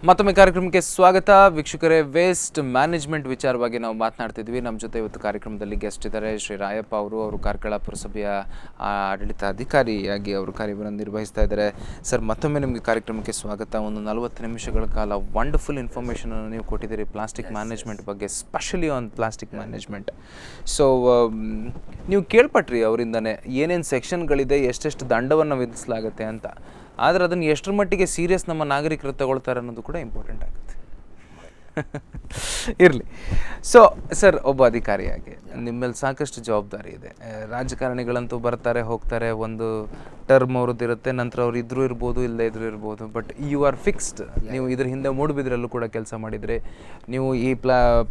ಮತ್ತೊಮ್ಮೆ ಕಾರ್ಯಕ್ರಮಕ್ಕೆ ಸ್ವಾಗತ ವೀಕ್ಷಕರೇ. ವೇಸ್ಟ್ ಮ್ಯಾನೇಜ್ಮೆಂಟ್ ವಿಚಾರವಾಗಿ ನಾವು ಮಾತನಾಡ್ತಿದ್ವಿ. ನಮ್ಮ ಜೊತೆ ಇವತ್ತು ಕಾರ್ಯಕ್ರಮದಲ್ಲಿ ಗೆಸ್ಟ್ ಇದ್ದಾರೆ ಶ್ರೀ ರಾಯಪ್ಪ ಅವರು ಕಾರ್ಕಳ ಪುರಸಭೆಯ ಆಡಳಿತಾಧಿಕಾರಿಯಾಗಿ ಅವರು ಕಾರ್ಯವನ್ನು ನಿರ್ವಹಿಸ್ತಾ ಇದ್ದಾರೆ. ಸರ್, ಮತ್ತೊಮ್ಮೆ ನಿಮಗೆ ಕಾರ್ಯಕ್ರಮಕ್ಕೆ ಸ್ವಾಗತ. ಒಂದು 40 ನಿಮಿಷಗಳ ಕಾಲ ವಂಡರ್ಫುಲ್ ಇನ್ಫಾರ್ಮೇಷನನ್ನು ನೀವು ಕೊಟ್ಟಿದ್ದೀರಿ ಪ್ಲಾಸ್ಟಿಕ್ ಮ್ಯಾನೇಜ್ಮೆಂಟ್ ಬಗ್ಗೆ, specially on plastic management. So ನೀವು ಕೇಳ್ಪಟ್ರಿ ಅವರಿಂದನೇ ಏನೇನು ಸೆಕ್ಷನ್ಗಳಿದೆ, ಎಷ್ಟೆಷ್ಟು ದಂಡವನ್ನು ವಿಧಿಸಲಾಗುತ್ತೆ ಅಂತ. ಆದರೆ ಅದನ್ನು ಎಷ್ಟರ ಮಟ್ಟಿಗೆ ಸೀರಿಯಸ್ ನಮ್ಮ ನಾಗರಿಕರು ತಗೊಳ್ತಾರೆ ಅನ್ನೋದು ಕೂಡ ಇಂಪಾರ್ಟೆಂಟ್ ಆಗುತ್ತೆ. ಇರಲಿ. ಸೊ ಸರ್, ಒಬ್ಬ ಅಧಿಕಾರಿಯಾಗಿ ನಿಮ್ಮಲ್ಲಿ ಸಾಕಷ್ಟು ಜವಾಬ್ದಾರಿ ಇದೆ. ರಾಜಕಾರಣಿಗಳಂತೂ ಬರ್ತಾರೆ ಹೋಗ್ತಾರೆ, ಒಂದು ಟರ್ಮ್ ಅವ್ರದ್ದು ಇರುತ್ತೆ, ನಂತರ ಅವ್ರು ಇದ್ರೂ ಇರ್ಬೋದು, ಇಲ್ಲದೇ ಇದ್ರೂ ಇರ್ಬೋದು. But you are fixed. ನೀವು ಇದ್ರ ಹಿಂದೆ ಮೂಡುಬಿದ್ರಲ್ಲೂ ಕೂಡ ಕೆಲಸ ಮಾಡಿದರೆ, ನೀವು ಈ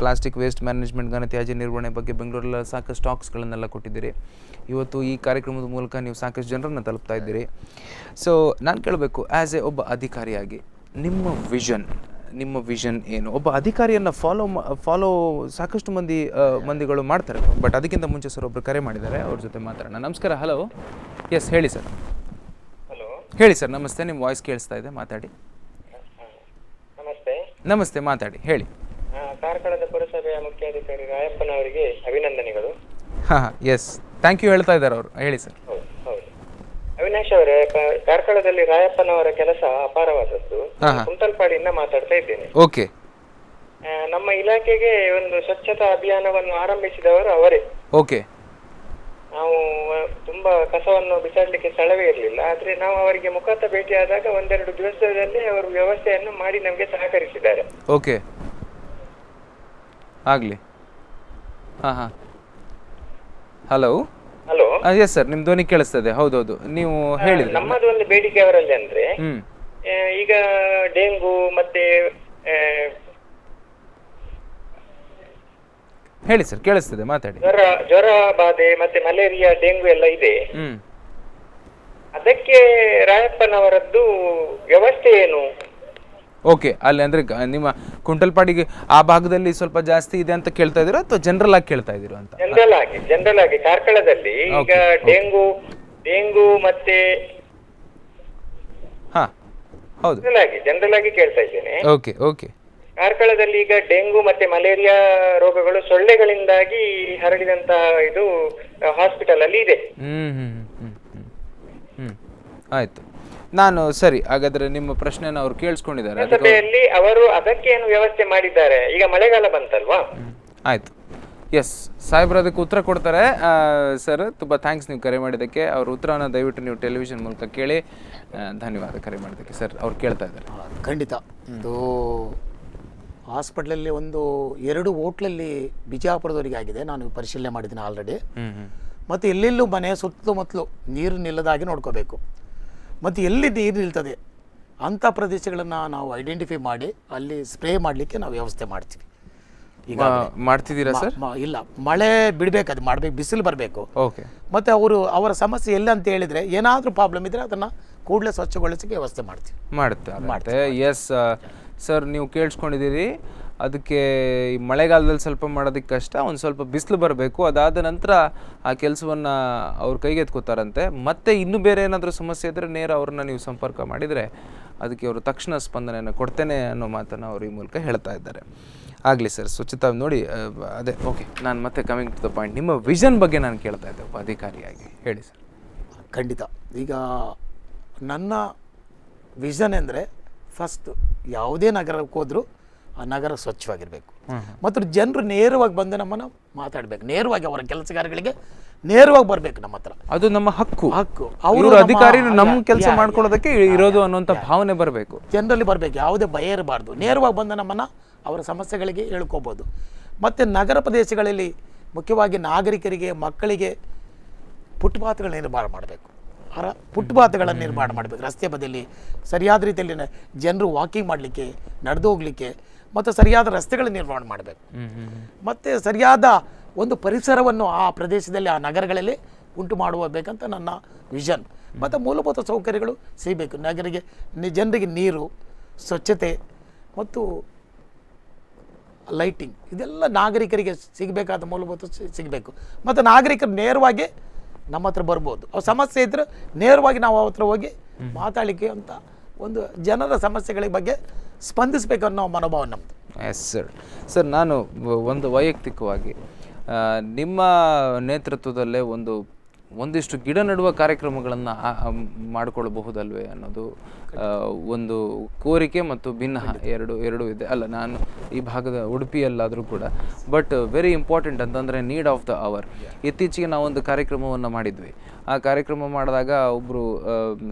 ಪ್ಲಾಸ್ಟಿಕ್ ವೇಸ್ಟ್ ಮ್ಯಾನೇಜ್ಮೆಂಟ್ ಘನತ್ಯಾಜ್ಯ ನಿರ್ವಹಣೆ ಬಗ್ಗೆ ಬೆಂಗಳೂರಲ್ಲಿ ಸಾಕಷ್ಟು ಸ್ಟಾಕ್ಸ್ಗಳನ್ನೆಲ್ಲ ಕೊಟ್ಟಿದ್ದೀರಿ. ಇವತ್ತು ಈ ಕಾರ್ಯಕ್ರಮದ ಮೂಲಕ ನೀವು ಸಾಕಷ್ಟು ಜನರನ್ನು ತಲುಪ್ತಾ ಇದ್ದೀರಿ. ಸೊ ನಾನು ಕೇಳಬೇಕು, ಆ್ಯಸ್ ಎ ಒಬ್ಬ ಅಧಿಕಾರಿಯಾಗಿ ನಿಮ್ಮ ವಿಷನ್ ಏನು? ಒಬ್ಬ ಅಧಿಕಾರಿಯನ್ನು ಫಾಲೋ ಸಾಕಷ್ಟು ಮಂದಿಗಳು ಮಾಡ್ತಾರೆ. ಬಟ್ ಅದಕ್ಕಿಂತ ಮುಂಚೆ ಸರ್ ಒಬ್ಬರು ಕರೆ ಮಾಡಿದ್ದಾರೆ, ಅವ್ರ ಜೊತೆ ಮಾತಾಡೋಣ. ನಮಸ್ಕಾರ. ಹಲೋ. ಎಸ್, ಹೇಳಿ ಸರ್. ಹಲೋ, ಹೇಳಿ ಸರ್. ನಮಸ್ತೆ. ನಿಮ್ಮ ವಾಯ್ಸ್ ಕೇಳಿಸ್ತಾ ಇದೆ, ಮಾತಾಡಿ. ನಮಸ್ತೆ, ಮಾತಾಡಿ, ಹೇಳಿ. ಕಾರ್ಕಳದ ಪುರಸಭೆಯ ಮುಖ್ಯಾಧಿಕಾರಿ ರಾಯಪ್ಪನವರಿಗೆ ಅಭಿನಂದನೆಗಳು. ಹಾಂ, ಎಸ್, ಥ್ಯಾಂಕ್ ಯು ಹೇಳ್ತಾ ಇದ್ದಾರೆ ಅವರು. ಹೇಳಿ ಸರ್. ಹೌದು. ಅವಿನಾಶ್ ಅವರೇ, ಕಾರ್ಕಳದಲ್ಲಿ ರಾಯಪ್ಪನವರ ಕೆಲಸ ಅಪಾರವಾದದ್ದು. ಕುಂಟಲ್ಪಾಡಿಯಿಂದ ಮಾತಾಡ್ತಾ ಇದ್ದೇನೆ. ಓಕೆ. ನಮ್ಮ ಇಲಾಖೆಗೆ ಒಂದು ಸ್ವಚ್ಛತಾ ಅಭಿಯಾನವನ್ನು ಆರಂಭಿಸಿದವರು ಅವರೇ. ಓಕೆ. ನಾವು ತುಂಬಾ ಕಸವನ್ನು ಬಿಸಾಡ್ಲಿಕ್ಕೆ ಸ್ಥಳವೇ ಇರಲಿಲ್ಲ. ಆದ್ರೆ ನಾವು ಅವರಿಗೆ ಮುಖಾಂತರ ಭೇಟಿಯಾದಾಗ ಒಂದೆರಡು ದಿವಸದಲ್ಲಿ ಅವರು ವ್ಯವಸ್ಥೆಯನ್ನು ಮಾಡಿ ನಮಗೆ ಸಹಕರಿಸಿದ್ದಾರೆ. ಓಕೆ, ಆಗಲಿ. ಹಾಂ. ಹಲೋ. ಹಲೋ. ಎಸ್ ಸರ್, ನಿಮ್ಮ ಧ್ವನಿ ಕೇಳಿಸ್ತದೆ. ಹೌದೌದು, ನೀವು ಹೇಳಿದ್ರಿ. ನಮ್ಮದು ಒಂದು ಬೇಡಿಕೆ ಅವರಲ್ಲಿ ಅಂದ್ರೆ, ಈಗ ಡೆಂಗು ಮತ್ತೆ ಹೇಳಿ ಸರ್, ಕೇಳಿಸ್ತದೆ, ಮಾತಾಡಿ. ಜ್ವರ ಬಾಧೆ ಮತ್ತೆ ಮಲೇರಿಯಾ, ಡೆಂಗು ಎಲ್ಲ ಇದೆ. ಅದಕ್ಕೆ ರಾಯಪ್ಪನವರದ್ದು ವ್ಯವಸ್ಥೆ ಏನು? ಓಕೆ. ಅಲ್ಲಿ ಅಂದ್ರೆ ನಿಮ್ಮ ಕುಂಟಲ್ಪಾಡಿಗೆ ಆ ಭಾಗದಲ್ಲಿ ಸ್ವಲ್ಪ ಜಾಸ್ತಿ ಇದೆ ಅಂತ ಕೇಳ್ತಾ ಇದೀರೋ ಅಥವಾ ಜನರಲ್ ಆಗಿ ಕೇಳ್ತಾ ಇದೀರೋ ಅಂತ? ಜನರಲ್ ಆಗಿ ಕಾರ್ಕಳದಲ್ಲಿ ಈಗ ಡೆಂಗು ಮತ್ತೆ ಹೌದು, ಜನರಲ್ ಆಗಿ ಕೇಳ್ತಾ ಇದ್ದೇನೆ. ಓಕೆ. ಕಾರ್ಕಳದಲ್ಲಿ ಈಗ ಡೆಂಗು ಮತ್ತೆ ಮಲೇರಿಯಾ ರೋಗಗಳು ಸೊಳ್ಳೆಗಳಿಂದಾಗಿ ಹರಡಿದಂತಹ ಇದು ಹಾಸ್ಪಿಟಲ್ ಅಲ್ಲಿ ಇದೆ. ಆಯ್ತು. ನಾನು ಸರಿ, ಹಾಗಾದ್ರೆ ನಿಮ್ಮ ಪ್ರಶ್ನೆನ ಅವ್ರು ಕೇಳಿಸ್ಕೊಂಡಿದ್ದಾರೆ. ಸಭೆಯಲ್ಲಿ ಅವರು ಅದಕ್ಕೆ ಏನು ವ್ಯವಸ್ಥೆ ಮಾಡಿದ್ದಾರೆ? ಈಗ ಮಳೆಗಾಲ ಬಂತಲ್ವಾ? ಆಯ್ತು. ಎಸ್, ಸಾಹೇಬ್ರು ಅದಕ್ಕೆ ಉತ್ತರ ಕೊಡ್ತಾರೆ. ಸರ್, ತುಂಬ ಥ್ಯಾಂಕ್ಸ್ ನೀವು ಕರೆ ಮಾಡಿದ್ದಕ್ಕೆ. ಅವ್ರ ಉತ್ತರನ ದಯವಿಟ್ಟು ನೀವು ಟೆಲಿವಿಷನ್ ಮೂಲಕ ಕೇಳಿ. ಧನ್ಯವಾದ ಕರೆ ಮಾಡಿದ್ದಕ್ಕೆ ಸರ್. ಅವ್ರು ಕೇಳ್ತಾ ಇದ್ದಾರೆ. ಖಂಡಿತ. ಇದು ಹಾಸ್ಪಿಟ್ಲಲ್ಲಿ ಒಂದು 2 ಹೋಟ್ಲಲ್ಲಿ ಬಿಜಾಪುರದವರಿಗೆ ಆಗಿದೆ. ನಾನು ಪರಿಶೀಲನೆ ಮಾಡಿದ್ದೀನಿ ಆಲ್ರೆಡಿ. ಮತ್ತು ಎಲ್ಲೆಲ್ಲೂ ಮನೆ ಸುತ್ತಮುತ್ತಲು ನೀರು ನಿಲ್ಲದಾಗಿ ನೋಡ್ಕೋಬೇಕು. ಮತ್ತು ಎಲ್ಲಿ ನೀರು ನಿಲ್ತದೆ ಅಂಥ ಪ್ರದೇಶಗಳನ್ನು ನಾವು ಐಡೆಂಟಿಫೈ ಮಾಡಿ ಅಲ್ಲಿ ಸ್ಪ್ರೇ ಮಾಡಲಿಕ್ಕೆ ನಾವು ವ್ಯವಸ್ಥೆ ಮಾಡ್ತೀವಿ. ಈಗ ಮಾಡ್ತಿದ್ದೀರಾ ಸರ್? ಇಲ್ಲ, ಮಳೆ ಬಿಡಬೇಕು, ಅದು ಮಾಡಬೇಕು, ಬಿಸಿಲು ಬರಬೇಕು. ಓಕೆ. ಮತ್ತು ಅವರ ಸಮಸ್ಯೆ ಎಲ್ಲ ಅಂತ ಹೇಳಿದರೆ ಏನಾದರೂ ಪ್ರಾಬ್ಲಮ್ ಇದ್ದರೆ ಅದನ್ನು ಕೂಡಲೇ ಸ್ವಚ್ಛಗೊಳಿಸೋಕ್ಕೆ ವ್ಯವಸ್ಥೆ ಮಾಡ್ತಾರೆ. ಎಸ್ ಸರ್, ನೀವು ಕೇಳಿಸ್ಕೊಂಡಿದ್ದೀರಿ. ಅದಕ್ಕೆ ಈ ಮಳೆಗಾಲದಲ್ಲಿ ಸ್ವಲ್ಪ ಮಾಡೋದಕ್ಕೆ ಕಷ್ಟ, ಒಂದು ಸ್ವಲ್ಪ ಬಿಸಿಲು ಬರಬೇಕು, ಅದಾದ ನಂತರ ಆ ಕೆಲಸವನ್ನು ಅವ್ರ ಕೈಗೆತ್ಕೋತಾರಂತೆ. ಮತ್ತೆ ಇನ್ನೂ ಬೇರೆ ಏನಾದರೂ ಸಮಸ್ಯೆ ಇದ್ದರೆ ನೇರ ಅವ್ರನ್ನ ನೀವು ಸಂಪರ್ಕ ಮಾಡಿದರೆ ಅದಕ್ಕೆ ಅವರು ತಕ್ಷಣ ಸ್ಪಂದನೆಯನ್ನು ಕೊಡ್ತೇನೆ ಅನ್ನೋ ಮಾತನ್ನು ಅವರು ಈ ಮೂಲಕ ಹೇಳ್ತಾ ಇದ್ದಾರೆ. ಆಗಲಿ ಸರ್, ಸ್ವಚ್ಛತಾ ನೋಡಿ. ಅದೇ, ಓಕೆ. ನಾನು ಮತ್ತೆ ಕಮಿಂಗ್ ಟು ದ ಪಾಯಿಂಟ್, ನಿಮ್ಮ ವಿಷನ್ ಬಗ್ಗೆ ನಾನು ಕೇಳ್ತಾ ಇದ್ದೆ ಒಬ್ಬ ಅಧಿಕಾರಿಯಾಗಿ. ಹೇಳಿ ಸರ್. ಖಂಡಿತ. ಈಗ ನನ್ನ ವಿಷನ್ ಅಂದರೆ ಫಸ್ಟ್ ಯಾವುದೇ ನಗರಕ್ಕೆ ಹೋದರೂ ಆ ನಗರ ಸ್ವಚ್ಛವಾಗಿರಬೇಕು. ಮತ್ತು ಜನರು ನೇರವಾಗಿ ಬಂದು ನಮ್ಮನ್ನು ಮಾತಾಡಬೇಕು, ನೇರವಾಗಿ ಅವರ ಕೆಲಸಗಾರಗಳಿಗೆ ನೇರವಾಗಿ ಬರಬೇಕು ನಮ್ಮ ಹತ್ರ. ಅದು ನಮ್ಮ ಹಕ್ಕು. ಅವರು ಅಧಿಕಾರಿ ನಮ್ಮ ಕೆಲಸ ಮಾಡ್ಕೊಳ್ಳೋದಕ್ಕೆ ಇರೋದು ಅನ್ನೋಂಥ ಭಾವನೆ ಬರಬೇಕು, ಜನರಲ್ಲಿ ಬರಬೇಕು. ಯಾವುದೇ ಭಯ ಇರಬಾರ್ದು. ನೇರವಾಗಿ ಬಂದು ನಮ್ಮನ್ನು ಅವರ ಸಮಸ್ಯೆಗಳಿಗೆ ಹೇಳ್ಕೋಬೋದು. ಮತ್ತು ನಗರ ಪ್ರದೇಶಗಳಲ್ಲಿ ಮುಖ್ಯವಾಗಿ ನಾಗರಿಕರಿಗೆ, ಮಕ್ಕಳಿಗೆ ಫುಟ್ಪಾತ್ಗಳ ನಿರ್ಮಾಣ ಮಾಡಬೇಕು. ಫುಟ್ಪಾತ್ಗಳನ್ನು ನಿರ್ಮಾಣ ಮಾಡಬೇಕು. ರಸ್ತೆ ಬದಿಯಲ್ಲಿ ಸರಿಯಾದ ರೀತಿಯಲ್ಲಿ ಜನರು ವಾಕಿಂಗ್ ಮಾಡಲಿಕ್ಕೆ, ನಡೆದು ಹೋಗಲಿಕ್ಕೆ ಮತ್ತು ಸರಿಯಾದ ರಸ್ತೆಗಳ ನಿರ್ಮಾಣ ಮಾಡಬೇಕು. ಮತ್ತು ಸರಿಯಾದ ಒಂದು ಪರಿಸರವನ್ನು ಆ ಪ್ರದೇಶದಲ್ಲಿ, ಆ ನಗರಗಳಲ್ಲಿ ಉಂಟು ಬೇಕಂತ ನನ್ನ ವಿಷನ್. ಮತ್ತು ಮೂಲಭೂತ ಸೌಕರ್ಯಗಳು ಸಿಗಬೇಕು ಜನರಿಗೆ. ನೀರು, ಸ್ವಚ್ಛತೆ ಮತ್ತು ಲೈಟಿಂಗ್, ಇದೆಲ್ಲ ನಾಗರಿಕರಿಗೆ ಸಿಗಬೇಕಾದ ಮೂಲಭೂತ ಸಿಗಬೇಕು. ಮತ್ತು ನಾಗರಿಕರು ನೇರವಾಗಿ ನಮ್ಮ ಹತ್ರ ಬರ್ಬೋದು. ಅವ್ರ ಸಮಸ್ಯೆ ಇದ್ದರೆ ನೇರವಾಗಿ ನಾವು ಅವ್ರ ಹತ್ರ ಹೋಗಿ ಮಾತಾಡಲಿಕ್ಕೆ ಅಂತ ಒಂದು ಜನರ ಸಮಸ್ಯೆಗಳ ಬಗ್ಗೆ ಸ್ಪಂದಿಸಬೇಕು ಅನ್ನೋ ಮನೋಭಾವ ನಮ್ಮದು. Yes sir. ಸರ್, ನಾನು ಒಂದು ವೈಯಕ್ತಿಕವಾಗಿ ನಿಮ್ಮ ನೇತೃತ್ವದಲ್ಲೇ ಒಂದಿಷ್ಟು ಗಿಡ ನೆಡುವ ಕಾರ್ಯಕ್ರಮಗಳನ್ನು ಮಾಡಿಕೊಳ್ಳಬಹುದಲ್ವೇ ಅನ್ನೋದು ಒಂದು ಕೋರಿಕೆ ಮತ್ತು ಭಿನ್ನ ಎರಡು ಇದೆ. ಅಲ್ಲ, ನಾನು ಈ ಭಾಗದ ಉಡುಪಿಯಲ್ಲಾದರೂ ಕೂಡ, ಬಟ್ ವೆರಿ ಇಂಪಾರ್ಟೆಂಟ್ ಅಂತಂದರೆ ನೀಡ್ ಆಫ್ ದ ಅವರ್. ಇತ್ತೀಚೆಗೆ ನಾವೊಂದು ಕಾರ್ಯಕ್ರಮವನ್ನು ಮಾಡಿದ್ವಿ. ಆ ಕಾರ್ಯಕ್ರಮ ಮಾಡಿದಾಗ ಒಬ್ಬರು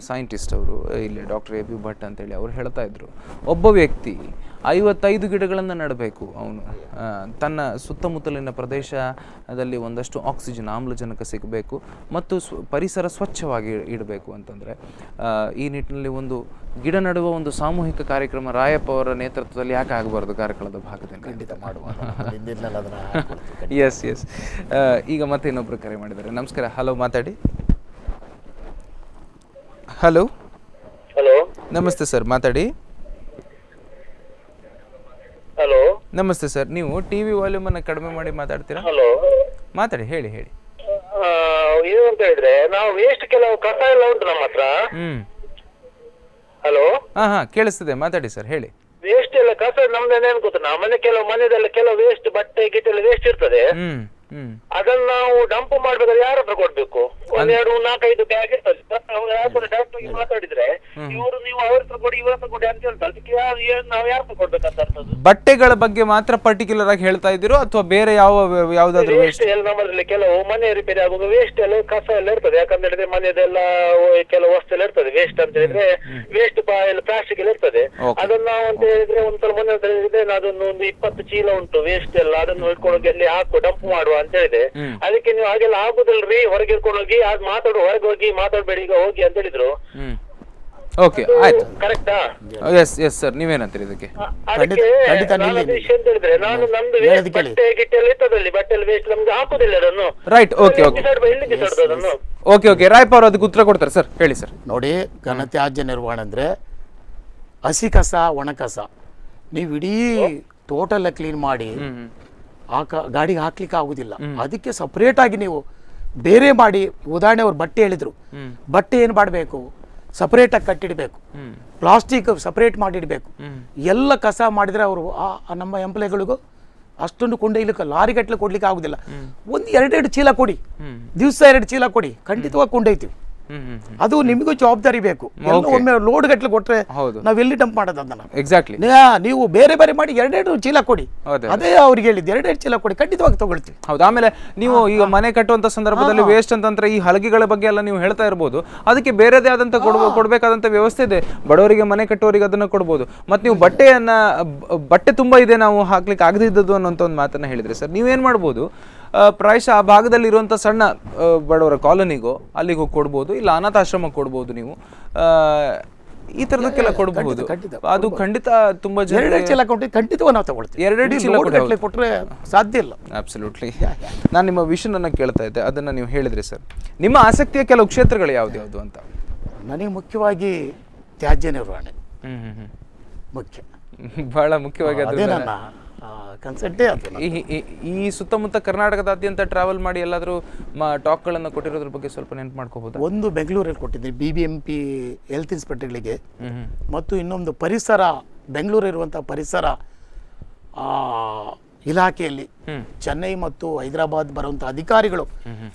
ಸೈಂಟಿಸ್ಟ್ ಅವರು, ಇಲ್ಲಿ ಡಾಕ್ಟರ್ ಎ ಬಿ ಭಟ್ ಅಂತೇಳಿ ಅವರು ಹೇಳ್ತಾ ಇದ್ರು, ಒಬ್ಬ ವ್ಯಕ್ತಿ 55 ಗಿಡಗಳನ್ನು ನೆಡಬೇಕು. ಅವನು ತನ್ನ ಸುತ್ತಮುತ್ತಲಿನ ಪ್ರದೇಶದಲ್ಲಿ ಒಂದಷ್ಟು ಆಕ್ಸಿಜನ್, ಆಮ್ಲಜನಕ ಸಿಗಬೇಕು ಮತ್ತು ಪರಿಸರ ಸ್ವಚ್ಛವಾಗಿ ಇಡಬೇಕು ಅಂತಂದರೆ ಈ ನಿಟ್ಟಿನಲ್ಲಿ ಒಂದು ಗಿಡ ನೆಡುವ ಒಂದು ಸಾಮೂಹಿಕ ಕಾರ್ಯಕ್ರಮ ರಾಯಪ್ಪ ಅವರ ನೇತೃತ್ವದಲ್ಲಿ ಯಾಕೆ ಆಗಬಾರ್ದು ಕಾರ್ಕಳದ ಭಾಗದಲ್ಲಿ? ಖಂಡಿತ ಮಾಡುವ. ಎಸ್. ಈಗ ಮತ್ತೆ ಇನ್ನೊಬ್ರು ಕರೆ ಮಾಡಿದ್ದಾರೆ. ನಮಸ್ಕಾರ. ಹಲೋ, ಮಾತಾಡಿ. ಹಲೋ. ನಮಸ್ತೆ ಸರ್, ಮಾತಾಡಿ. ಹಲೋ, ನಮಸ್ತೆ ಸರ್. ನೀವು ಟಿವಿ ವಾಲ್ಯೂಮ್ ಅನ್ನ ಕಡಿಮೆ ಮಾಡಿ ಮಾತಾಡ್ತೀರಾ? ಹಲೋ, ಮಾತಾಡಿ, ಹೇಳಿ. ಏನು ಅಂತ ಹೇಳಿದ್ರೆ, ನಾವು ವೇಸ್ಟ್ ಕೆಲವು ಕಸ ಎಲ್ಲ ಉಂಟು ನಮ್ಮ ಹತ್ರ. ಹಲೋ, ಹಾ ಕೇಳಿಸ್ತದೆ, ಮಾತಾಡಿ ಸರ್, ಹೇಳಿ. ವೇಸ್ಟ್ ಎಲ್ಲ ಕಸ ನಮ್ದೇನೇನು ಗೊತ್ತು, ನಮ್ಮನೆ ಕೆಲವು ಮನೆದೆಲ್ಲ ಕೆಲವು ವೇಸ್ಟ್ ಬಟ್ಟೆ ಗಿಟ್ಟೆ ಎಲ್ಲ ವೇಸ್ಟ್ ಇರ್ತದೆ. ಅದನ್ನ ನಾವು ಡಂಪ್ ಮಾಡ್ಬೇಕಾದ್ರೆ ಯಾರ ಹತ್ರ ಕೊಡ್ಬೇಕು? 1, 2, 4, 5 ಬ್ಯಾಗ್ ಇರ್ತದೆ. ಡೈರೆಕ್ಟ್ ಮಾತಾಡಿದ್ರೆ ಇವರು ನೀವು ಅವ್ರ ಹತ್ರ ಕೊಡಿ, ಇವ್ರ ಹತ್ರ ಕೊಡಿ ಅಂತ ಹೇಳ್ತಾರೆ. ಅದಕ್ಕೆ ನಾವು ಯಾರ ಹತ್ರ ಕೊಡ್ಬೇಕಂತ ಅರ್ಥದ್ದು? ಬಟ್ಟೆಗಳ ಬಗ್ಗೆ ಮಾತ್ರ ಪರ್ಟಿಕ್ಯುಲರ್ ಆಗಿ ಹೇಳ್ತಾ ಇದ್ದೀರೋ ಅಥವಾ ಬೇರೆ ಯಾವ್ದಾದ್ರು ವೇಸ್ಟ್ ಎಲ್ಲ ನಮ್ಮದ್ರಲ್ಲಿ ಕೆಲವು ಮನೆ ರಿಪೇರಿ ಆಗುವಾಗ ವೇಸ್ಟ್ ಎಲ್ಲ ಕಸ ಎಲ್ಲ ಇರ್ತದೆ. ಯಾಕಂತ ಹೇಳಿದ್ರೆ ಮನೆದೆಲ್ಲ ಕೆಲವು ವಸ್ತು ಎಲ್ಲ ಇರ್ತದೆ. ವೇಸ್ಟ್ ಅಂತ ಹೇಳಿದ್ರೆ ವೇಸ್ಟ್ ಎಲ್ಲ ಪ್ಲಾಸ್ಟಿಕ್ ಎಲ್ಲ ಇರ್ತದೆ. ಅದನ್ನ ನಾವು ಅಂತ ಹೇಳಿದ್ರೆ ಒಂದ್ಸಲ ಮನೆ ಅಂತ ಹೇಳಿದ್ರೆ ಅದನ್ನು ಒಂದು 20 ಚೀಲ ಉಂಟು ವೇಸ್ಟ್ ಎಲ್ಲ, ಅದನ್ನು ಹಿಡ್ಕೊಂಡೋಗಿ ಅಲ್ಲಿ ಹಾಕು ಡಂಪ್ ಮಾಡುವ ಅಂತ ಹೇಳಿದೆ. ಅದಕ್ಕೆ ನೀವು ಹಾಗೆಲ್ಲ ಆಗುದಿಲ್ರಿ, ಹೊರಗೆ ಹಿಡ್ಕೊಂಡು ಹೋಗಿ ಅದು ಮಾತಾಡು, ಹೊರಗೆ ಹೋಗಿ ಮಾತಾಡ್ಬೇಡಿ, ಈಗ ಹೋಗಿ ಅಂತ ಹೇಳಿದ್ರು. ಓಕೆ, ಆಯ್ತು, ಕರೆಕ್ಟಾ? ಎಸ್ ಸರ್, ನೀವೇನಂತೀರಿ ಇದಕ್ಕೆ? ಅದಕ್ಕೆ ನಾನು ವಿಷಯ ಅಂತ ಹೇಳಿದ್ರೆ, ನಾನು ನಮ್ದು ಬಟ್ಟೆ ಗಿಟ್ಟೆ ಎಲ್ಲ ಇರ್ತದಲ್ಲಿ, ಬಟ್ಟೆ ವೇಸ್ಟ್ ನಮ್ಗೆ ಹಾಕುದಿಲ್ಲ ಅದನ್ನು. Right, okay. ಎಲ್ಲಿ ಬಿಸಾಡುದು ಅದನ್ನು? ಓಕೆ, ರಾಯಪ್ಪ ಅವರು ಅದಕ್ಕೆ ಉತ್ತರ ಕೊಡ್ತಾರೆ ಸರ್, ಹೇಳಿ ಸರ್. ನೋಡಿ, ಘನತ್ಯಾಜ್ಯ ನಿರ್ವಹಣೆ ಅಂದರೆ ಹಸಿ ಕಸ, ಒಣ ಕಸ, ನೀವು ಇಡೀ ಟೋಟಲ್ ಕ್ಲೀನ್ ಮಾಡಿ ಗಾಡಿಗೆ ಹಾಕ್ಲಿಕ್ಕೆ ಆಗುದಿಲ್ಲ. ಅದಕ್ಕೆ ಸಪ್ರೇಟ್ ಆಗಿ ನೀವು ಬೇರೆ ಮಾಡಿ, ಉದಾಹರಣೆ ಅವ್ರು ಬಟ್ಟೆ ಹೇಳಿದ್ರು, ಬಟ್ಟೆ ಏನು ಮಾಡಬೇಕು, ಸಪ್ರೇಟ್ ಆಗಿ ಕಟ್ಟಿಡಬೇಕು, ಪ್ಲಾಸ್ಟಿಕ್ ಸಪ್ರೇಟ್ ಮಾಡಿಡಬೇಕು. ಎಲ್ಲ ಕಸ ಮಾಡಿದ್ರೆ ಅವರು ನಮ್ಮ ಎಂಪ್ಲಾಯ್ಗಳಿಗೂ ಅಷ್ಟೊಂದು ಕೊಂಡೊಯ್ಲಿಕ್ಕೆ ಲಾರಿಗಟ್ಟಲೆ ಕೊಡ್ಲಿಕ್ಕೆ ಆಗುದಿಲ್ಲ. ಒಂದು 2 ಚೀಲ ಕೊಡಿ, ದಿವಸ 2 ಚೀಲ ಕೊಡಿ, ಖಂಡಿತವಾಗಿ ಕೊಂಡೊಯ್ತೀವಿ. ಅದು ನಿಮಗೂ ಜವಾಬ್ದಾರಿ ಬೇಕು. ಒಮ್ಮೆ ಲೋಡ್ ಗಟ್ಟಲೆ ಕೊಟ್ರೆ ನಾವೆಲ್ಲಿ ಡಂಪ್ ಮಾಡೋದು ಅದನ್ನ? ಎಕ್ಸಾಕ್ಟ್ಲಿ. ನೀವು ಬೇರೆ ಬೇರೆ ಮಾಡಿ 2 ಚೀಲ ಕೊಡಿ, ಅದೇ ಅವ್ರಿಗೆ ಹೇಳಿದ್ದು 2 ಚೀಲ ಕೊಡಿ, ಖಂಡಿತವಾಗಿ ತಗೊಳ್ತೀವಿ. ಹೌದು. ಆಮೇಲೆ ನೀವು ಈಗ ಮನೆ ಕಟ್ಟುವಂತ ಸಂದರ್ಭದಲ್ಲಿ ವೇಸ್ಟ್ ಅಂತಂದ್ರೆ ಈ ಹಲಗೆಗಳ ಬಗ್ಗೆ ಎಲ್ಲ ನೀವು ಹೇಳ್ತಾ ಇರ್ಬೋದು, ಅದಕ್ಕೆ ಬೇರೆದೇ ಆದಂತ ಕೊಡ್ಬೇಕಾದಂತ ವ್ಯವಸ್ಥೆ ಇದೆ. ಬಡವರಿಗೆ, ಮನೆ ಕಟ್ಟುವವರಿಗೆ ಅದನ್ನ ಕೊಡ್ಬೋದು. ಮತ್ತೆ ನೀವು ಬಟ್ಟೆ ತುಂಬಾ ಇದೆ, ನಾವು ಹಾಕ್ಲಿಕ್ಕೆ ಆಗದಿದ್ದದ್ದು ಅನ್ನೋಂಥ ಒಂದು ಮಾತನ್ನ ಹೇಳಿದ್ರೆ ಸರ್, ನೀವೇನ್ ಮಾಡ್ಬೋದು, ಪ್ರಾಯಶಃ ಆ ಭಾಗದಲ್ಲಿ ಇರುವಂಥ ಸಣ್ಣ ಬಡವರ ಕಾಲೋನಿಗೋ ಅಲ್ಲಿಗೆ ಹೋಗಿ ಕೊಡ್ಬೋದು, ಇಲ್ಲ ಅನಾಥಾಶ್ರಮಕ್ಕೆ ಕೊಡ್ಬೋದು. ನೀವು ಈ ಥರದಕ್ಕೆಲ್ಲ ಕೊಡಬಹುದು. ಅದು ಖಂಡಿತ ತುಂಬಾ ಜನ 2 ಚೀಲ ಕೊಟ್ಟು ಖಂಡಿತವಾಗಿ ನಾವು ತಗೊಳ್ತೀವಿ. 2 ಚೀಲ ಕೊಟ್ಟರೆ ಸಾಧ್ಯ ಇಲ್ಲ. ಅಬ್ಸಲ್ಯೂಟ್ಲಿ. ನಾನು ನಿಮ್ಮ ವಿಷನ್ ಅನ್ನ ಕೇಳ್ತಾ ಇದ್ದೆ, ಅದನ್ನ ನೀವು ಹೇಳಿದ್ರಿ ಸರ್. ನಿಮ್ಮ ಆಸಕ್ತಿಯ ಕೆಲವು ಕ್ಷೇತ್ರಗಳು ಯಾವ್ದು ಅಂತ? ನನಗೆ ಮುಖ್ಯವಾಗಿ ತ್ಯಾಜ್ಯ ನಿರ್ವಹಣೆ ಮುಖ್ಯ, ಬಹಳ ಮುಖ್ಯವಾಗಿ. ಅದೇ ನನ್ನ ಕನ್ಸೆಪ್ಟೇ ಅದು. ಈ ಸುತ್ತಮುತ್ತ ಕರ್ನಾಟಕದಾದ್ಯಂತ ಟ್ರಾವೆಲ್ ಮಾಡಿ ಎಲ್ಲಾದರೂ ಟಾಕ್ಗಳನ್ನು ಕೊಟ್ಟಿರೋದ್ರ ಬಗ್ಗೆ ಸ್ವಲ್ಪ ನೆನಪು ಮಾಡ್ಕೋಬಹುದು? ಒಂದು ಬೆಂಗಳೂರಲ್ಲಿ ಕೊಟ್ಟಿದ್ದೀನಿ, BBMP ಹೆಲ್ತ್ ಇನ್ಸ್ಪೆಕ್ಟರ್ಗಳಿಗೆ, ಮತ್ತು ಇನ್ನೊಂದು ಪರಿಸರ, ಬೆಂಗಳೂರಿರುವಂಥ ಪರಿಸರ ಇಲಾಖೆಯಲ್ಲಿ ಚೆನ್ನೈ ಮತ್ತು ಹೈದರಾಬಾದ್ ಬರುವಂಥ ಅಧಿಕಾರಿಗಳು,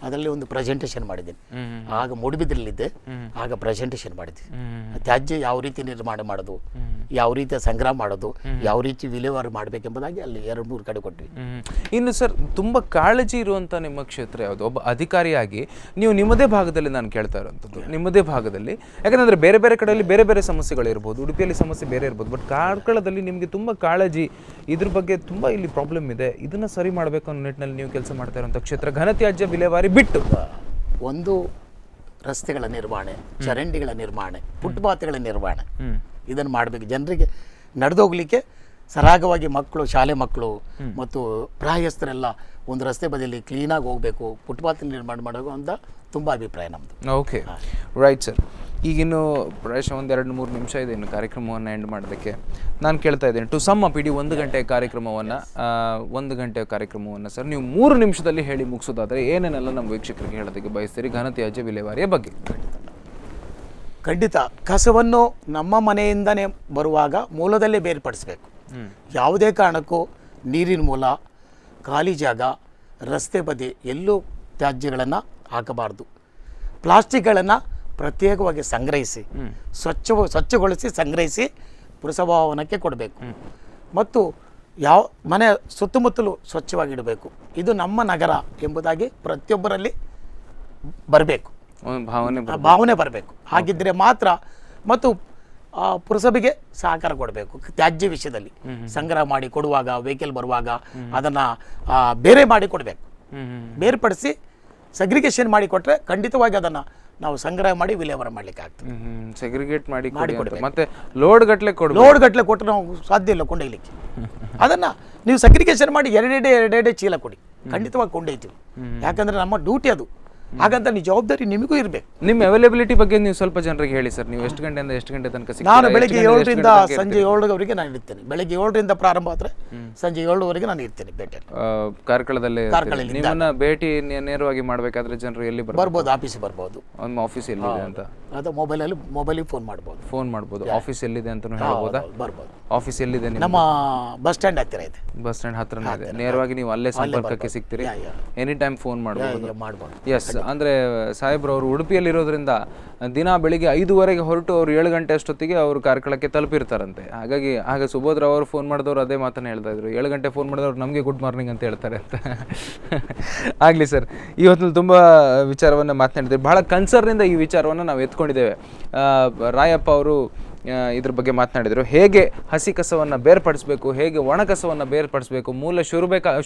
ಅದರಲ್ಲಿ ಒಂದು ಪ್ರೆಸೆಂಟೇಷನ್ ಮಾಡಿದ್ದೀನಿ. ಆಗ ಮೂಡುಬಿದ್ರಲ್ಲಿದ್ದೆ, ಆಗ ಪ್ರೆಸೆಂಟೇಷನ್ ಮಾಡಿದ್ವಿ. ತ್ಯಾಜ್ಯ ಯಾವ ರೀತಿ ನಿರ್ಮಾಣ ಮಾಡೋದು, ಯಾವ ರೀತಿಯ ಸಂಗ್ರಹ ಮಾಡೋದು, ಯಾವ ರೀತಿ ವಿಲೇವಾರಿ ಮಾಡಬೇಕೆಂಬುದಾಗಿ ಅಲ್ಲಿ 2-3 ಕಡೆ ಕೊಟ್ವಿ. ಇನ್ನು ಸರ್, ತುಂಬ ಕಾಳಜಿ ಇರುವಂಥ ನಿಮ್ಮ ಕ್ಷೇತ್ರ ಯಾವುದು? ಒಬ್ಬ ಅಧಿಕಾರಿಯಾಗಿ ನೀವು ನಿಮ್ಮದೇ ಭಾಗದಲ್ಲಿ, ನಾನು ಕೇಳ್ತಾ ಇರುವಂಥದ್ದು ನಿಮ್ಮದೇ ಭಾಗದಲ್ಲಿ, ಯಾಕಂದರೆ ಬೇರೆ ಬೇರೆ ಕಡೆಯಲ್ಲಿ ಬೇರೆ ಬೇರೆ ಸಮಸ್ಯೆಗಳಿರ್ಬೋದು, ಉಡುಪಿಯಲ್ಲಿ ಸಮಸ್ಯೆ ಬೇರೆ ಇರ್ಬೋದು, ಬಟ್ ಕಾರ್ಕಳದಲ್ಲಿ ನಿಮಗೆ ತುಂಬ ಕಾಳಜಿ, ಇದ್ರ ಬಗ್ಗೆ ತುಂಬ ಇಲ್ಲಿ ಪ್ರಾಬ್ಲಮ್ ಇದೆ, ಇದನ್ನ ಸರಿ ಮಾಡಬೇಕು ಅನ್ನೋ ನಿಟ್ಟಿನಲ್ಲಿ ನೀವು ಕೆಲಸ ಮಾಡ್ತಾ ಇರುವಂಥ ಕ್ಷೇತ್ರ ಘನತ್ಯಾಜ್ಯ ವಿಲೇವಾರಿ ಬಿಟ್ಟು. ಒಂದು ರಸ್ತೆಗಳ ನಿರ್ವಹಣೆ, ಚರಂಡಿಗಳ ನಿರ್ವಹಣೆ, ಫುಟ್ಪಾತ್ಗಳ ನಿರ್ವಹಣೆ, ಇದನ್ನು ಮಾಡಬೇಕು. ಜನರಿಗೆ ನಡೆದೋಗ್ಲಿಕ್ಕೆ ಸರಾಗವಾಗಿ ಮಕ್ಕಳು, ಶಾಲೆ ಮಕ್ಕಳು ಮತ್ತು ಪ್ರಾಯಸ್ಥರೆಲ್ಲ ಒಂದು ರಸ್ತೆ ಬದಿಯಲ್ಲಿ ಕ್ಲೀನಾಗಿ ಹೋಗಬೇಕು, ಫುಟ್ಪಾತ್ ನಿರ್ಮಾಣ ಮಾಡಬೇಕು ಅಂತ ತುಂಬ ಅಭಿಪ್ರಾಯ ನಮ್ಮದು. Okay, right sir. ಈಗಿನ್ನು ಪ್ರಾಯಶಃ 1-2-3 ನಿಮಿಷ ಇದೆ ಇನ್ನು ಕಾರ್ಯಕ್ರಮವನ್ನು ಎಂಡ್ ಮಾಡೋದಕ್ಕೆ. ನಾನು ಕೇಳ್ತಾ ಇದ್ದೀನಿ, ಟು ಸಮ್ ಅಪ್ ಇಡೀ 1 ಗಂಟೆಯ ಕಾರ್ಯಕ್ರಮವನ್ನು ಸರ್ ನೀವು 3 ನಿಮಿಷದಲ್ಲಿ ಹೇಳಿ ಮುಗಿಸೋದಾದರೆ ಏನೇನೆಲ್ಲ ನಮ್ಮ ವೀಕ್ಷಕರಿಗೆ ಹೇಳೋದಕ್ಕೆ ಬಯಸ್ತೀರಿ ಘನತ್ಯಾಜ್ಯ ವಿಲೇವಾರಿಯ ಬಗ್ಗೆ? ಖಂಡಿತ ಕಸವನ್ನು ನಮ್ಮ ಮನೆಯಿಂದನೇ ಬರುವಾಗ ಮೂಲದಲ್ಲೇ ಬೇರ್ಪಡಿಸಬೇಕು. ಯಾವುದೇ ಕಾರಣಕ್ಕೂ ನೀರಿನ ಮೂಲ, ಖಾಲಿ ಜಾಗ, ರಸ್ತೆ ಬದಿ ಎಲ್ಲೂ ತ್ಯಾಜ್ಯಗಳನ್ನು ಹಾಕಬಾರ್ದು. ಪ್ಲಾಸ್ಟಿಕ್ಗಳನ್ನು ಪ್ರತ್ಯೇಕವಾಗಿ ಸಂಗ್ರಹಿಸಿ ಸ್ವಚ್ಛಗೊಳಿಸಿ ಸಂಗ್ರಹಿಸಿ ಪುರಸಭಾವನಕ್ಕೆ ಕೊಡಬೇಕು. ಮತ್ತು ಯಾವ ಮನೆ ಸುತ್ತಮುತ್ತಲು ಸ್ವಚ್ಛವಾಗಿಡಬೇಕು. ಇದು ನಮ್ಮ ನಗರ ಎಂಬುದಾಗಿ ಪ್ರತಿಯೊಬ್ಬರಲ್ಲಿ ಬರಬೇಕು, ಭಾವನೆ ಬರಬೇಕು. ಹಾಗಿದ್ದರೆ ಮಾತ್ರ ಮತ್ತು ಪುರಸಭೆಗೆ ಸಹಕಾರ ಕೊಡಬೇಕು. ತ್ಯಾಜ್ಯ ವಿಷಯದಲ್ಲಿ ಸಂಗ್ರಹ ಮಾಡಿ ಕೊಡುವಾಗ, ವೆಹಿಕಲ್ ಬರುವಾಗ ಅದನ್ನು ಬೇರೆ ಮಾಡಿ ಕೊಡಬೇಕು. ಬೇರ್ಪಡಿಸಿ ಸೆಗ್ರಿಗೇಷನ್ ಮಾಡಿ ಕೊಟ್ಟರೆ ಖಂಡಿತವಾಗಿ ಅದನ್ನು ನಾವು ಸಂಗ್ರಹ ಮಾಡಿ ವಿಲೇವಾರಿ ಮಾಡಲಿಕ್ಕೆ ಆಗ್ತದೆ. ಸೆಗ್ರಿಗೇಟ್ ಮಾಡಿ ಕೊಡಬೇಕು. ಮತ್ತೆ ಲೋಡ್ ಗಟ್ಟಲೆ ಕೊಟ್ಟರೆ ನಾವು ಸಾಧ್ಯ ಇಲ್ಲ ಕೊಂಡೊಯ್ಯಲಿಕ್ಕೆ. ಅದನ್ನು ನೀವು ಸೆಗ್ರಿಗೇಷನ್ ಮಾಡಿ ಎರಡೆರಡೆ ಚೀಲ ಕೊಡಿ, ಖಂಡಿತವಾಗಿ ಕೊಂಡೊಯ್ತೀವಿ. ಯಾಕಂದರೆ ನಮ್ಮ ಡ್ಯೂಟಿ ಅದು. ಹಾಗಂತ ನೀವು ಜವಾಬ್ದಾರಿ ನಿಮಗೂ ಇರಬೇಕು. ನಿಮ್ಮ ಅವೈಲೇಬಿಲಿಟಿ ಬಗ್ಗೆ ನೀವು ಸ್ವಲ್ಪ ಜನರಿಗೆ ಹೇಳಿ ಸರ್. ನೀವು ಎಷ್ಟು ಗಂಟೆಯಿಂದ ಎಷ್ಟು ಗಂಟೆ ತನಕ ಸಿಗ್ತೀರಾ? ನಾನು ಬೆಳಗ್ಗೆ 7ರಿಂದ ಸಂಜೆ 7ರವರೆಗೆ ನಾನು ಇರ್ತೇನೆ. ಬೆಳಗ್ಗೆ 7ರಿಂದ ಪ್ರಾರಂಭ ಆದರೆ ಸಂಜೆ 7ರವರೆಗೆ ನಾನು ಇರ್ತೇನೆ ಭೇಟಿ ಕಾರ್ಕಳದಲ್ಲಿ. ನಿಮ್ಮನ್ನ ಭೇಟಿ ನೇರವಾಗಿ ಮಾಡಬೇಕಾದ್ರೆ ಜನರು ಎಲ್ಲಿ ಬರ್ಬೋದು? ಆಫೀಸಿಗೆ ಬರ್ಬೋದು. ನಿಮ್ಮ ಆಫೀಸ್ ಎಲ್ಲಿದೆ ಅಂತ ಅದು ಮೊಬೈಲಿಗೆ ಫೋನ್ ಮಾಡ್ಬೋದು. ಆಫೀಸ್ ಎಲ್ಲಿದೆ ಅಂತಲೂ ಹೇಳ್ಬೋದಾ? ಬರ್ಬೋದು. ಆಫೀಸ್ ಎಲ್ಲಿದೆ? ನಮ್ಮ ಬಸ್ ಸ್ಟ್ಯಾಂಡ್ ಹತ್ತಿರ ಇದೆ. ಬಸ್ ಸ್ಟ್ಯಾಂಡ್ ಹತ್ರನೇ ಇದೆ. ನೇರವಾಗಿ ನೀವು ಅಲ್ಲೇ ಸಂಪರ್ಕಕ್ಕೆ ಸಿಗ್ತೀರಿ. ಎನಿ ಟೈಮ್ ಫೋನ್ ಮಾಡ್ಬೋದು. ಎಸ್, ಅಂದರೆ ಸಾಹೇಬ್ರವರು ಉಡುಪಿಯಲ್ಲಿರೋದ್ರಿಂದ ದಿನ ಬೆಳಿಗ್ಗೆ 5:15 ಹೊರಟು ಅವರು 7 ಗಂಟೆ ಅಷ್ಟೊತ್ತಿಗೆ ಅವರು ಕಾರ್ಕಳಕ್ಕೆ ತಲುಪಿರ್ತಾರಂತೆ. ಆಗ ಸುಬೋಧ್ ಅವರು ಫೋನ್ ಮಾಡಿದವರು ಅದೇ ಮಾತನ್ನು ಹೇಳ್ತಾ ಇದ್ರು, 7 ಗಂಟೆ ಫೋನ್ ಮಾಡಿದವ್ರು ನಮಗೆ ಗುಡ್ ಮಾರ್ನಿಂಗ್ ಅಂತ ಹೇಳ್ತಾರೆ ಅಂತ. ಆಗಲಿ ಸರ್, ಇವತ್ತು ತುಂಬ ವಿಚಾರವನ್ನು ಮಾತನಾಡಿದ್ದೀವಿ. ಬಹಳ ಕನ್ಸರ್ನಿಂದ ಈ ವಿಚಾರವನ್ನು ನಾವು ಎತ್ಕೊಂಡಿದ್ದೇವೆ. ರಾಯಪ್ಪ ಅವರು ಇದ್ರ ಬಗ್ಗೆ ಮಾತನಾಡಿದರು. ಹೇಗೆ ಹಸಿ ಕಸವನ್ನು ಬೇರ್ಪಡಿಸಬೇಕು, ಹೇಗೆ ಒಣ ಕಸವನ್ನು ಬೇರ್ಪಡಿಸಬೇಕು, ಮೂಲ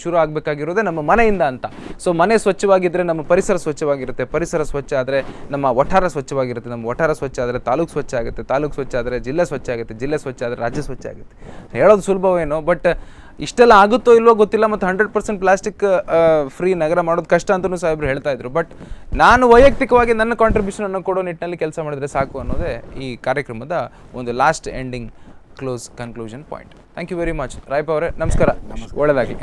ಶುರು ಆಗಬೇಕಾಗಿರೋದೇ ನಮ್ಮ ಮನೆಯಿಂದ ಅಂತ. ಸೊ ಮನೆ ಸ್ವಚ್ಛವಾಗಿದ್ದರೆ ನಮ್ಮ ಪರಿಸರ ಸ್ವಚ್ಛವಾಗಿರುತ್ತೆ, ಪರಿಸರ ಸ್ವಚ್ಛ ಆದರೆ ನಮ್ಮ ವಠಾರ ಸ್ವಚ್ಛವಾಗಿರುತ್ತೆ, ನಮ್ಮ ವಠಾರ ಸ್ವಚ್ಛ ಆದರೆ ತಾಲೂಕು ಸ್ವಚ್ಛ ಆಗುತ್ತೆ, ತಾಲೂಕು ಸ್ವಚ್ಛ ಆದರೆ ಜಿಲ್ಲೆ ಸ್ವಚ್ಛ ಆಗುತ್ತೆ, ಜಿಲ್ಲೆ ಸ್ವಚ್ಛ ಆದರೆ ರಾಜ್ಯ ಸ್ವಚ್ಛ ಆಗುತ್ತೆ. ಹೇಳೋದು ಸುಲಭವೇನೋ, ಬಟ್ ಇಷ್ಟೆಲ್ಲ ಆಗುತ್ತೋ ಇಲ್ವೋ ಗೊತ್ತಿಲ್ಲ. ಮತ್ತು 100% ಪ್ಲಾಸ್ಟಿಕ್ ಫ್ರೀ ನಗರ ಮಾಡೋದು ಕಷ್ಟ ಅಂತಲೂ ಸಾಹೇಬ್ರು ಹೇಳ್ತಾ ಇದ್ರು. ಬಟ್ ನಾನು ವೈಯಕ್ತಿಕವಾಗಿ ನನ್ನ ಕಾಂಟ್ರಿಬ್ಯೂಷನನ್ನು ಕೊಡೋ ನಿಟ್ಟಿನಲ್ಲಿ ಕೆಲಸ ಮಾಡಿದ್ರೆ ಸಾಕು ಅನ್ನೋದೇ ಈ ಕಾರ್ಯಕ್ರಮದ ಒಂದು last ending conclusion point. Thank you very much Rayappa ಅವರೇ. ನಮಸ್ಕಾರ, ಒಳ್ಳೆಯದಾಗಿ.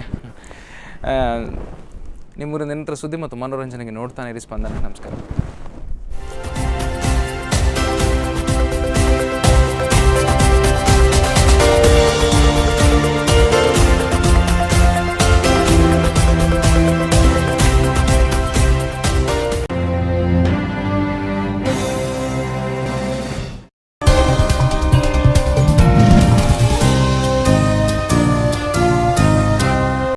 ನಿಮ್ಮೂರಿನ ನಿರಂತರ ಸುದ್ದಿ ಮತ್ತು ಮನೋರಂಜನೆಗೆ ನೋಡ್ತಾನೆ ಇರಿ ಸ್ಪಂದನ. ನಮಸ್ಕಾರ.